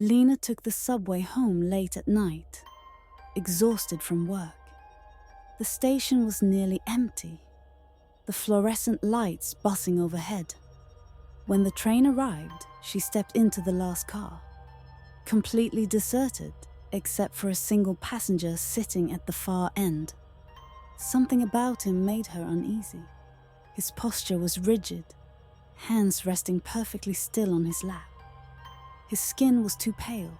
Lena took the subway home late at night, exhausted from work. The station was nearly empty, the fluorescent lights buzzing overhead. When the train arrived, she stepped into the last car, completely deserted except for a single passenger sitting at the far end. Something about him made her uneasy. His posture was rigid, hands resting perfectly still on his lap. His skin was too pale,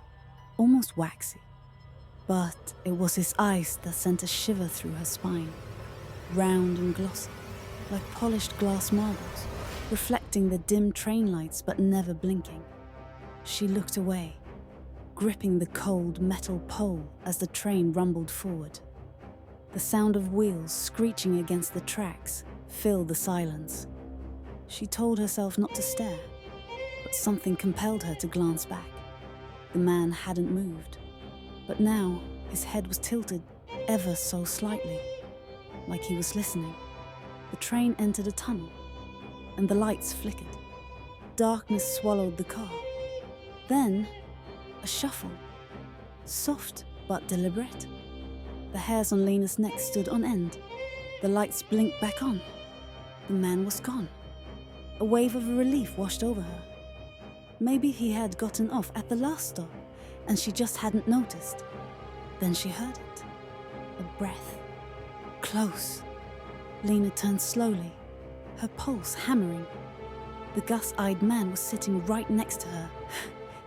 almost waxy. But it was his eyes that sent a shiver through her spine, round and glossy, like polished glass marbles, reflecting the dim train lights but never blinking. She looked away, gripping the cold metal pole as the train rumbled forward. The sound of wheels screeching against the tracks filled the silence. She told herself not to stare, but something compelled her to glance back. The man hadn't moved, but now his head was tilted ever so slightly, like he was listening. The train entered a tunnel, and the lights flickered. Darkness swallowed the car. Then, a shuffle, soft but deliberate. The hairs on Lena's neck stood on end. The lights blinked back on. The man was gone. A wave of relief washed over her. Maybe he had gotten off at the last stop, and she just hadn't noticed. Then she heard it. A breath. Close. Lena turned slowly, her pulse hammering. The glass-eyed man was sitting right next to her,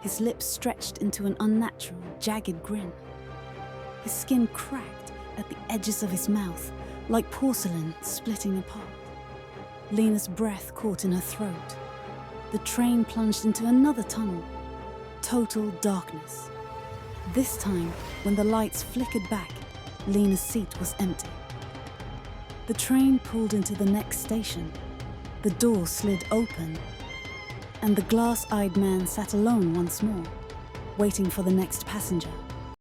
his lips stretched into an unnatural, jagged grin. His skin cracked at the edges of his mouth, like porcelain splitting apart. Lena's breath caught in her throat. The train plunged into another tunnel. Total darkness. This time, when the lights flickered back, Lena's seat was empty. The train pulled into the next station. The door slid open, and the glass-eyed man sat alone once more, waiting for the next passenger.